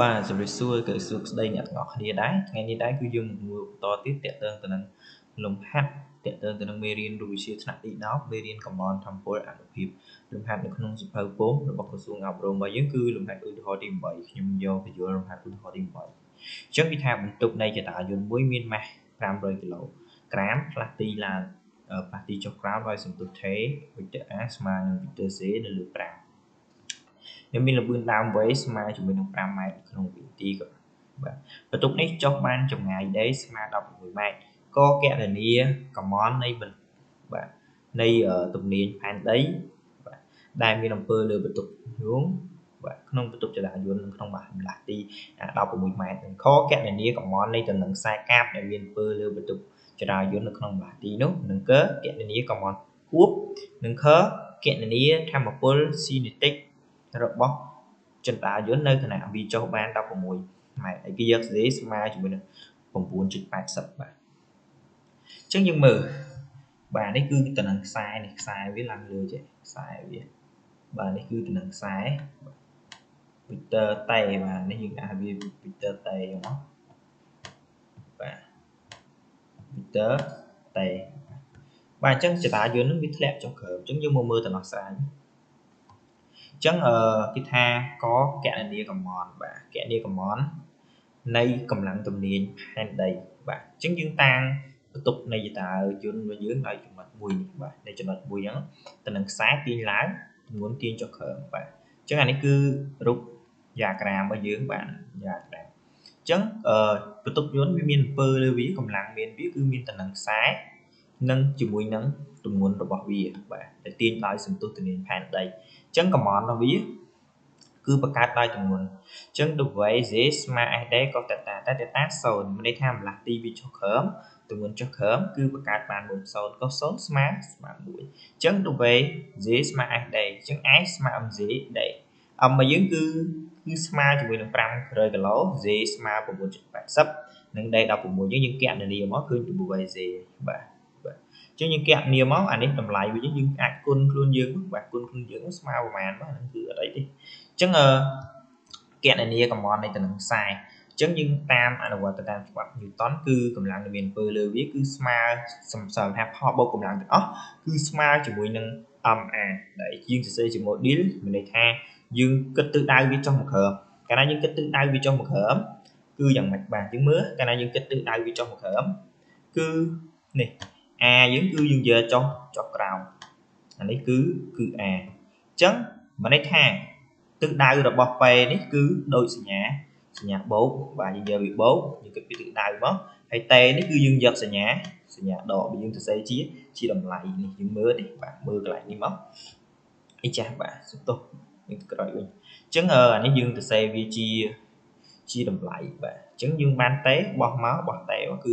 បាទជំរាបសួរគឺសួស្តីអ្នកទាំងអស់គ្នាដែរថ្ងៃនេះដែរគឺយើងនឹងបន្តទៀតតកតងទៅនឹងលំហាត់តកតងទៅនឹងមេរៀនរូបវិទ្យាថ្នាក់ទី10មេរៀនកំណធម្មពលអនុភាគលំហាត់នៅក្នុងសៀវភៅពុម្ពរបស់ក្រសួងអប់រំរបស់យើងគឺលំហាត់ឧទាហរណ៍ទី8ខ្ញុំយកបញ្យល់លំហាត់ឧទាហរណ៍ទី8អញ្ចឹងវាថាបន្ទុកនៃចតាយុនមួយមានម៉ាស់500គីឡូក្រាមផ្លាស់ទីឡើងផ្លាស់ទីចុះក្រោមដោយសន្ទុះថេវិក្តរ A ស្មើនឹងវិក្តរ C នៅលើ5ខ្ញុំមានល្បឿនដើមវែងស្មើជាមួយនឹង5ម៉ែត្រក្នុងវិនាទីក៏បាទបន្ទុកនេះចុះបានចម្ងាយដីស្មើ16ម៉ែត្រក៏គណនាកម្មននៃបាទនៃទំនាញផែនដីបាទដែលមានអំពើលើបន្ទុកយោងបាទក្នុងបន្ទុកចរាយន្តក្នុងម្លាស់ទី16ម៉ែត្រនិងខគណនាកម្មននៃតំណែងខ្សែកាបដែលមានអំពើលើបន្ទុកចរាយន្តនៅក្នុងម្លាស់ទីនោះនិងកគណនាកម្មនគួបនិងខគណនាធម្មពលស៊ីនេតិករបស់ចន្តាយន្តនៅខណៈវាចុះបាន16ម៉ែត្រហើយគេយកសេរីស្មើជាមួយនឹង 9.80 បាទអញ្ចឹងយើងមើលបាទនេះគឺតំណែងខ្សែនេះខ្សែវាឡើងលើចេះខ្សែវាបាទនេះគឺតំណែងខ្សែវិកទ័រតេបាទនេះយើងដាក់វាវិកទ័រតេហ្នឹងមកបាទវិកទ័រតេបាទអញ្ចឹងចតាយន្តនឹងវាធ្លាក់ចុះក្រោមអញ្ចឹងយើងមកមើលដំណោះស្រាយអញ្ចឹងគេថាកគណនាកម្មនបាទគណនាកម្មននៃកម្លាំងទំនាញផែនដីបាទអញ្ចឹងយើងតាំងបន្ទុកនៃចតាយន្តរបស់យើងដោយចំណុច1នេះបាទនៃចំណុច1ហ្នឹងទៅនឹងខ្សែទាញឡើងទម្ងន់ទាញចុះក្រោមបាទអញ្ចឹងអានេះគឺរូបយ៉ាក្រាមរបស់យើងបាទយ៉ាក្រាមអញ្ចឹងបន្ទុកយន្តវាមានអំពើលើវាកម្លាំងមានវាគឺមានតំណែងខ្សែនិងជាមួយនឹងទម្ងន់របស់វាបាទដែលទាញដោយសន្ទុះទំនាញផែនដីអញ្ចឹងកម្មនរបស់វាគឺបង្កើតដោយទម្ងន់អញ្ចឹង W Z ស្មើ SD ក៏តេតាតែតេតា0មានន័យថាម្លាស់ទីវាចុះក្រោមទម្ងន់ចុះក្រោមគឺបង្កើតបានមុន0ក៏0ស្មើ1អញ្ចឹង W Z ស្មើ SD អញ្ចឹង I ស្មើ MZ D របស់យើងគឺស្មើជាមួយនឹង500គីឡូ Z ស្មើ9.80និង D 16យើងគណនាមកឃើញ W Z បាទអញ្ចឹងយើងគណនាមកអានេះតម្លៃវិញយើងអាចគុណខ្លួនយើងបាទគុណខ្លួនយើងស្មើប្រហែលបាទហ្នឹងគឺអត់អីទេអញ្ចឹងគណនាកម្មននៃតំណែងខ្សែអញ្ចឹងយើងតាមអនុវត្តតាមច្បាប់ Newton គឺកម្លាំងដែលមានអំពើលើវាគឺស្មើសំសល់ថាផលបូកកម្លាំងទាំងអស់គឺស្មើជាមួយនឹង MA ដែលយើងសរសេរជា module មានន័យថាយើងគិតទិសដៅវាចុះមកក្រោមកាលណាយើងគិតទិសដៅវាចុះមកក្រោមគឺយ៉ាងម៉េចបាទយើងមើលកាលណាយើងគិតទិសដៅវាចុះមកក្រោមគឺនេះ A យើងគឺយើងយកចុះក្រោមអានេះគឺ A អញ្ចឹងមានន័យថាទិសដៅរបស់ P នេះគឺដូចសញ្ញាបូកបាទយើងយកវាបូកយើងគិតពីទិសដៅមកហើយ T នេះគឺយើងយកសញ្ញាដកយើងសរសេរជាតម្លៃនេះយើងមើលទេបាទមើលកន្លែងនេះមកអីចាស់បាទសុំទោសយើងក្រោយវិញអញ្ចឹងអានេះយើងសរសេរវាជាតម្លៃបាទអញ្ចឹងយើងបានតេបោះមកបោះតេគឺ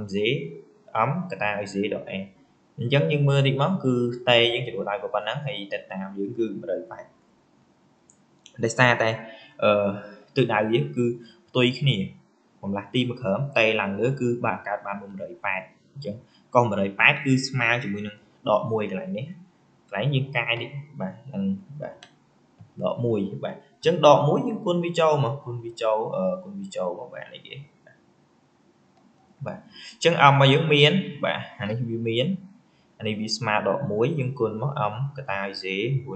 MZ M កតាឲ្យ Z ដល់ A អញ្ចឹងយើងមើលតិចមកគឺតេយើងចំនួនឲ្យប៉ុណ្ណឹងហើយតេតាយើងគឺ180ដោយសារតែទិសដៅយើងគឺផ្ទុយគ្នាបំលាស់ទីមកក្រោមតេឡើងលើគឺបាទកើតបាន180អញ្ចឹងកុស180គឺស្មើជាមួយនឹងដក1កន្លែងនេះកន្លែងយើងកាយនេះបាទហ្នឹងបាទដក1បាទអញ្ចឹងដក1យើងគុណវាចូលមកគុណវាចូលមកបាទនេះគេបាទអញ្ចឹង m របស់យើងមានបាទអានេះវាមានអានេះវាស្មើដក1យើងគុណមក m កតាឲ្យ z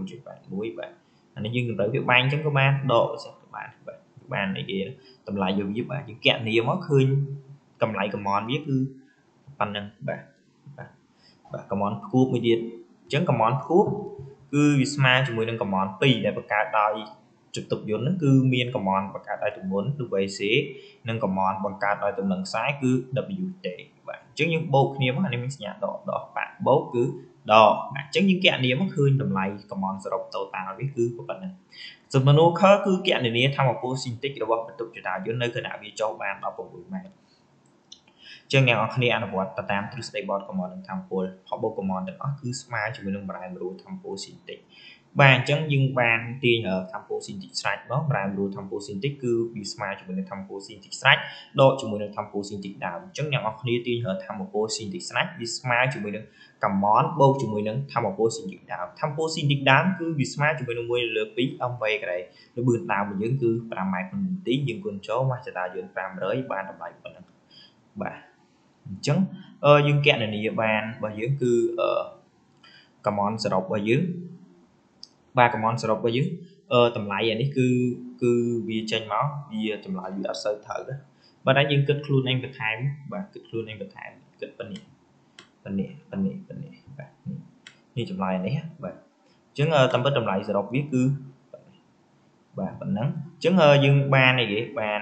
9.81 បាទអានេះយើងតម្រូវវាបាញ់អញ្ចឹងក៏បានដកសិនក៏បានបាទបានអីគេតម្លៃយកវាបាទយើងគណនាមកឃើញកម្លៃកម្មនវាគឺប៉ុណ្ណឹងបាទកម្មនខួបមួយទៀតអញ្ចឹងកម្មនខួបគឺវាស្មើជាមួយនឹងកម្មន2ដែលបង្កើតដោយចតុកយន្តហ្នឹងគឺមានកម្មនបង្កើតដោយទម្ងន់ WC និងកម្មនបង្កើតដោយតំណែងខ្សែគឺ WT បាទអញ្ចឹងយើងបូកគ្នាមកអានេះមានសញ្ញាដកបាក់បូកគឺដកអញ្ចឹងយើងគណនាមកឃើញតម្លៃកម្មនសរុប total វាគឺប៉ុណ្ណឹងសំណួរខគឺគណនាធម្មពលស៊ីនតិចរបស់បន្ទុកចតាយន្តនៅខណៈវាចុះបាន16ម៉ែត្រចឹងអ្នកនរគ្នាអនុវត្តតាមទ្រឹស្ដីបត់កម្មននិងធម្មពលផលបូកកម្មនទាំងអស់គឺស្មើជាមួយនឹងបរិយាមរូធម្មពលស៊ីនតិច បាទអញ្ចឹងយើងបានទាញធម្មពលស៊ីនតិចស្រេចមកប្រាំរួចធម្មពលស៊ីនតិចគឺវាស្មើជាមួយនឹងធម្មពលស៊ីនតិចស្រេចដកជាមួយនឹងធម្មពលស៊ីនតិចដើមអញ្ចឹងអ្នកនរគ្នាទាញធម្មពលស៊ីនតិចស្រេចវាស្មើជាមួយនឹងកម្មនបូកជាមួយនឹងធម្មពលស៊ីនតិចដើមធម្មពលស៊ីនតិចដើមគឺវាស្មើជាមួយនឹង1លើ2 mv ការ៉េល្បឿនដើមរបស់យើងគឺ5ម៉ែត្រក្នុងនាទីយើងគុណចូលម៉ាស់ចតាយន្ត500បានតម្លៃប៉ុណ្ណឹងបាទអញ្ចឹងយើងគណនាបានរបស់យើងគឺកម្មនសរុបរបស់យើងបាទកម្មនសរុបរបស់យើងតម្លៃអានេះគឺវាចេញមកវាចម្លើយវាអត់សូវត្រូវទេបាទតែយើងគិតខ្លួនឯងបន្ថែមបាទគិតខ្លួនឯងបន្ថែមគិតប៉ុណ្នេះបាទនេះចម្លើយនេះបាទអញ្ចឹងតាមពិតតម្លៃសរុបវាគឺបាទប៉ុណ្ណឹងអញ្ចឹងយើងបានអីគេបាន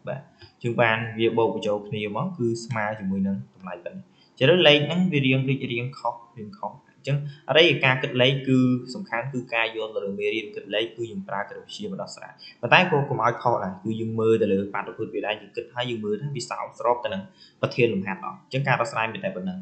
បាទយើងបានវាបូកបញ្ចូលគ្នាមកគឺស្មើជាមួយនឹងតម្លៃប៉ុណ្ណឹងចឹងលេខហ្នឹងវារៀងខុសអញ្ចឹងអរិយការគិតលេខគឺសំខាន់គឺការយល់ទៅលើមេរៀនគិតលេខគឺយើងប្រើគណិតវិទ្យាមកដោះស្រាយប៉ុន្តែក៏កុំឲ្យខុសដែរគឺយើងមើលទៅលើបាតុភូតវាដែរយើងគិតហើយយើងមើលថាវាសោស្របទៅនឹងប្រធានលំហាត់អស់អញ្ចឹងការដោះស្រាយមានតែប៉ុណ្្នឹង